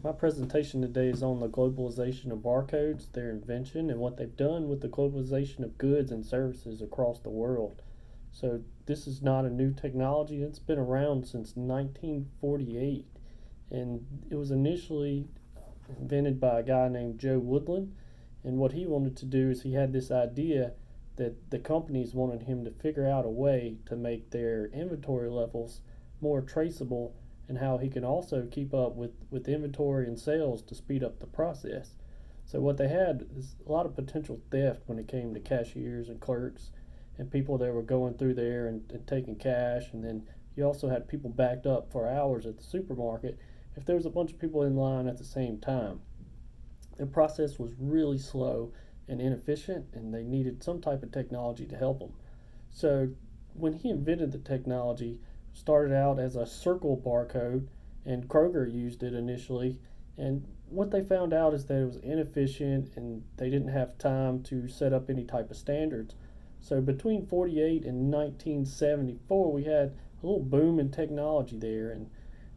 My presentation today is on the globalization of barcodes, their invention, and what they've done with the globalization of goods and services across the world. So, this is not a new technology, it's been around since 1948, and it was initially invented by a guy named Joe Woodland. And what he wanted to do is he had this idea that the companies wanted him to figure out a way to make their inventory levels more traceable, and how he can also keep up with inventory and sales to speed up the process. So what they had is a lot of potential theft when it came to cashiers and clerks and people that were going through there and taking cash. And then you also had people backed up for hours at the supermarket if there was a bunch of people in line at the same time. The process was really slow and inefficient, and they needed some type of technology to help them. So when he invented the technology, started out as a circle barcode, and Kroger used it initially. And what they found out is that it was inefficient, and they didn't have time to set up any type of standards. So between 48 and 1974, we had a little boom in technology there, and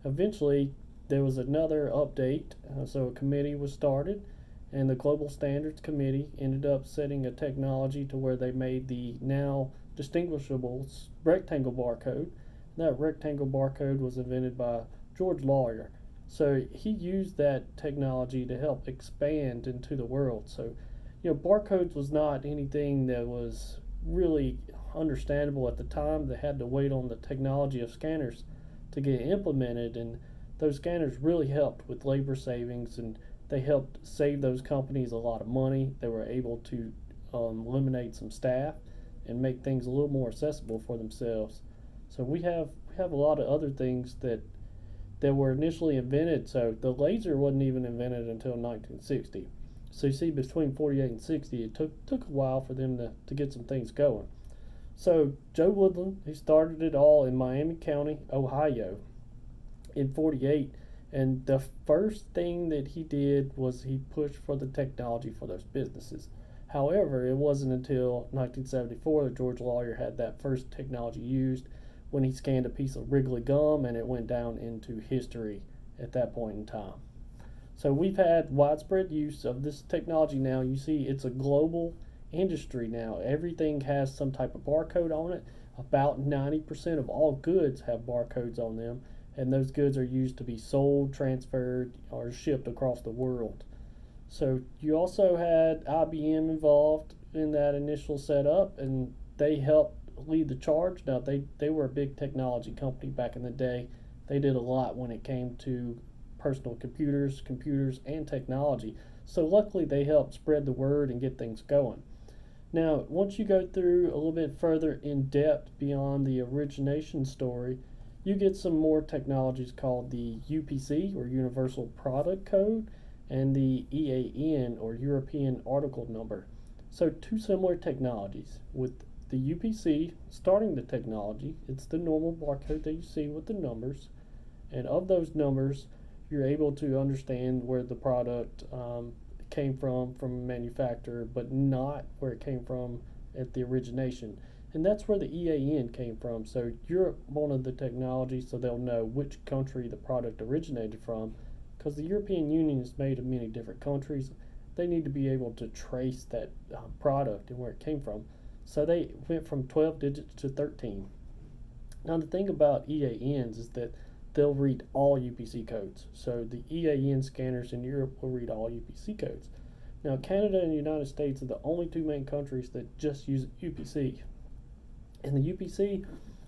eventually there was another update. So a committee was started, and the Global Standards Committee ended up setting a technology to where they made the now distinguishable rectangle barcode. That rectangle barcode was invented by George Lawyer. So he used that technology to help expand into the world. So, barcodes was not anything that was really understandable at the time. They had to wait on the technology of scanners to get implemented, and those scanners really helped with labor savings, and they helped save those companies a lot of money. They were able to eliminate some staff and make things a little more accessible for themselves. So we have a lot of other things that were initially invented. So the laser wasn't even invented until 1960. So you see, between 48 and 60, it took a while for them to get some things going. So Joe Woodland, he started it all in Miami County, Ohio, in 48. And the first thing that he did was he pushed for the technology for those businesses. However, it wasn't until 1974 that George Lawyer had that first technology used, when he scanned a piece of Wrigley gum, and it went down into history at that point in time. So we've had widespread use of this technology now. You see, it's a global industry now. Everything has some type of barcode on it. About 90% of all goods have barcodes on them, and those goods are used to be sold, transferred, or shipped across the world. So you also had IBM involved in that initial setup, and they helped lead the charge. Now, they were a big technology company back in the day. They did a lot when it came to personal computers, and technology. So luckily, they helped spread the word and get things going. Now, once you go through a little bit further in depth beyond the origination story, you get some more technologies called the UPC, or Universal Product Code, and the EAN, or European Article Number. So two similar technologies. With the UPC starting the technology, it's the normal barcode that you see with the numbers, and of those numbers, you're able to understand where the product came from a manufacturer, but not where it came from at the origination. And that's where the EAN came from. So Europe wanted the technology so they'll know which country the product originated from, because the European Union is made of many different countries. They need to be able to trace that product and where it came from. So they went from 12 digits to 13. Now, the thing about EANs is that they'll read all UPC codes. So the EAN scanners in Europe will read all UPC codes. Now, Canada and the United States are the only two main countries that just use UPC. And the UPC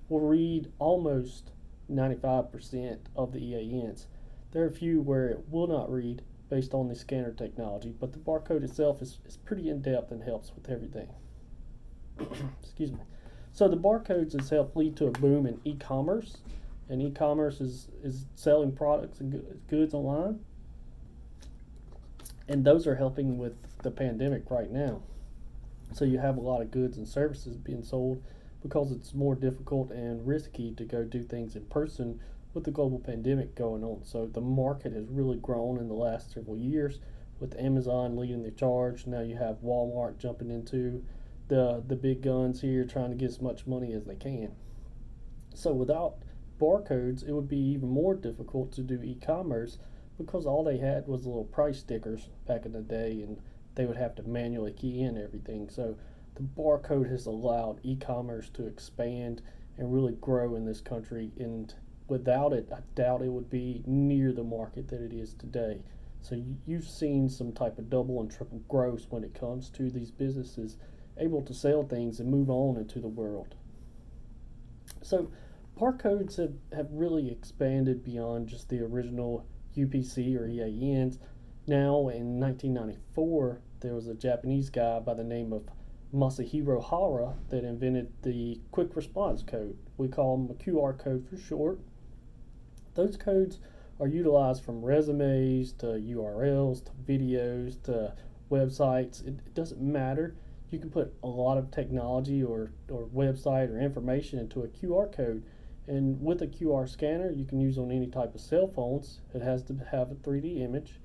will read almost 95% of the EANs. There are a few where it will not read based on the scanner technology, but the barcode itself is pretty in-depth and helps with everything. Excuse me. So the barcodes has helped lead to a boom in e-commerce, and e-commerce is selling products and goods online, and those are helping with the pandemic right now. So you have a lot of goods and services being sold because it's more difficult and risky to go do things in person with the global pandemic going on. So the market has really grown in the last several years, with Amazon leading the charge. Now you have Walmart jumping into the big guns here, trying to get as much money as they can. So without barcodes, it would be even more difficult to do e-commerce because all they had was little price stickers back in the day, and they would have to manually key in everything. So the barcode has allowed e-commerce to expand and really grow in this country, and without it, I doubt it would be near the market that it is today. So you've seen some type of double and triple growth when it comes to these businesses able to sell things and move on into the world. So barcodes have really expanded beyond just the original UPC or EANs. Now, in 1994, there was a Japanese guy by the name of Masahiro Hara that invented the quick response code. We call them a QR code for short. Those codes are utilized from resumes to URLs to videos to websites. It doesn't matter. You can put a lot of technology or website or information into a QR code. And with a QR scanner, you can use on any type of cell phones. It has to have a 3D image,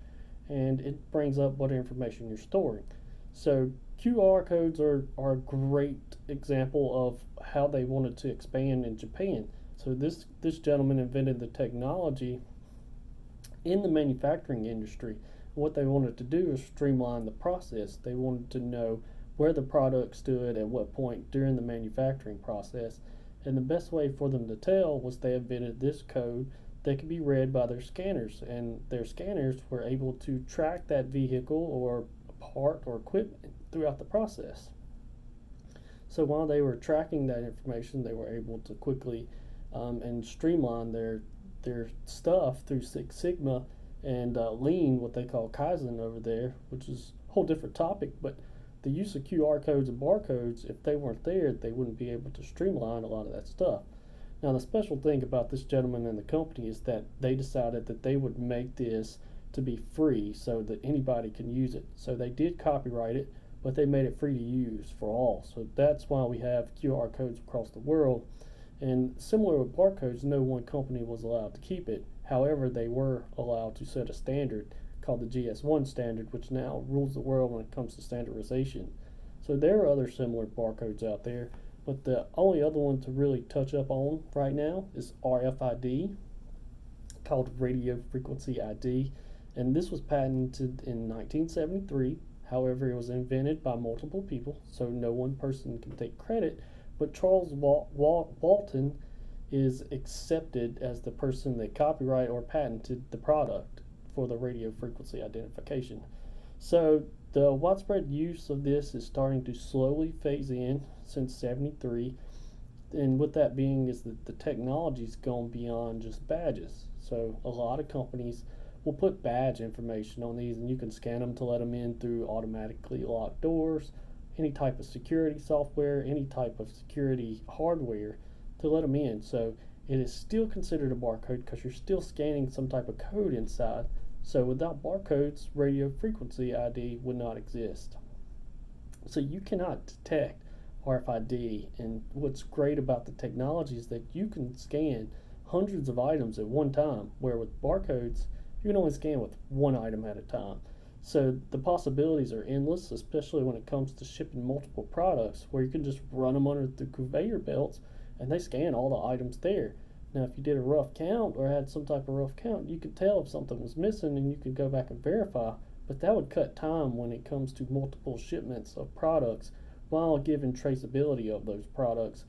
and it brings up what information you're storing. So QR codes are a great example of how they wanted to expand in Japan. So this gentleman invented the technology in the manufacturing industry. What they wanted to do is streamline the process. They wanted to know where the product stood at what point during the manufacturing process. And the best way for them to tell was they invented this code that could be read by their scanners. And their scanners were able to track that vehicle or part or equipment throughout the process. So while they were tracking that information, they were able to quickly and streamline their stuff through Six Sigma and Lean, what they call Kaizen over there, which is a whole different topic. But the use of QR codes and barcodes, if they weren't there, they wouldn't be able to streamline a lot of that stuff. Now, the special thing about this gentleman and the company is that they decided that they would make this to be free so that anybody can use it. So they did copyright it, but they made it free to use for all. So that's why we have QR codes across the world. And similar with barcodes, no one company was allowed to keep it. However, they were allowed to set a standard called the GS1 standard, which now rules the world when it comes to standardization. So there are other similar barcodes out there, but the only other one to really touch up on right now is RFID, called radio frequency ID, and this was patented in 1973. However, it was invented by multiple people, so no one person can take credit, but Charles Walton is accepted as the person that copyrighted or patented the product for the radio frequency identification. So the widespread use of this is starting to slowly phase in since 73, and with that being is that the technology's gone beyond just badges. So a lot of companies will put badge information on these, and you can scan them to let them in through automatically locked doors, any type of security software, any type of security hardware to let them in. So it is still considered a barcode because you're still scanning some type of code inside. So without barcodes, radio frequency ID would not exist. So you cannot detect RFID, and what's great about the technology is that you can scan hundreds of items at one time, where with barcodes, you can only scan with one item at a time. So the possibilities are endless, especially when it comes to shipping multiple products, where you can just run them under the conveyor belts and they scan all the items there. Now, if you did a rough count or had some type of rough count, you could tell if something was missing and you could go back and verify, but that would cut time when it comes to multiple shipments of products while giving traceability of those products.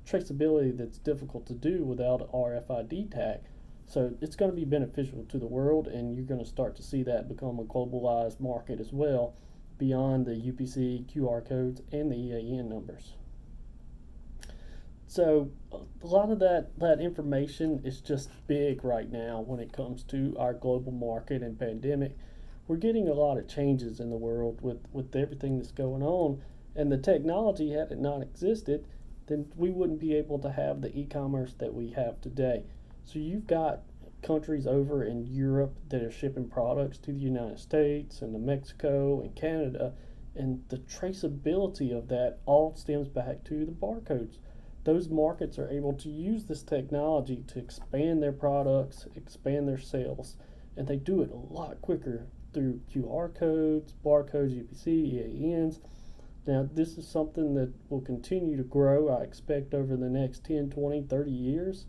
Traceability that's difficult to do without an RFID tag. So it's going to be beneficial to the world, and you're going to start to see that become a globalized market as well, beyond the UPC, QR codes, and the EAN numbers. So a lot of that information is just big right now when it comes to our global market and pandemic. We're getting a lot of changes in the world with everything that's going on, and the technology, had it not existed, then we wouldn't be able to have the e-commerce that we have today. So you've got countries over in Europe that are shipping products to the United States and to Mexico and Canada, and the traceability of that all stems back to the barcodes. Those markets are able to use this technology to expand their products, expand their sales, and they do it a lot quicker through QR codes, barcodes, UPC, EANs. Now, this is something that will continue to grow, I expect, over the next 10, 20, 30 years.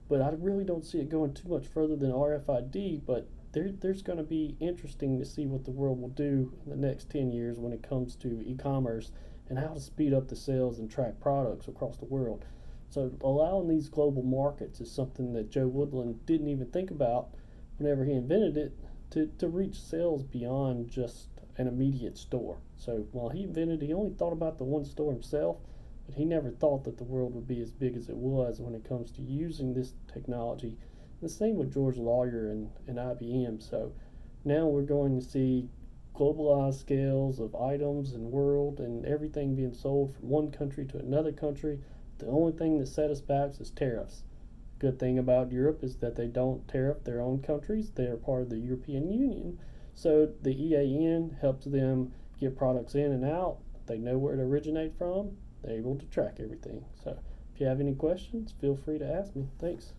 But I really don't see it going too much further than RFID. But there's going to be interesting to see what the world will do in the next 10 years when it comes to e-commerce and how to speed up the sales and track products across the world. So allowing these global markets is something that Joe Woodland didn't even think about whenever he invented it, to reach sales beyond just an immediate store. So while he invented, he only thought about the one store himself, but he never thought that the world would be as big as it was when it comes to using this technology. The same with George Lawyer and IBM. So now we're going to see globalized scales of items and world and everything being sold from one country to another country. The only thing that set us back is tariffs. Good thing about Europe is that they don't tariff their own countries. They are part of the European Union. So the EAN helps them get products in and out. They know where it originates from. They're able to track everything. So if you have any questions, feel free to ask me. Thanks.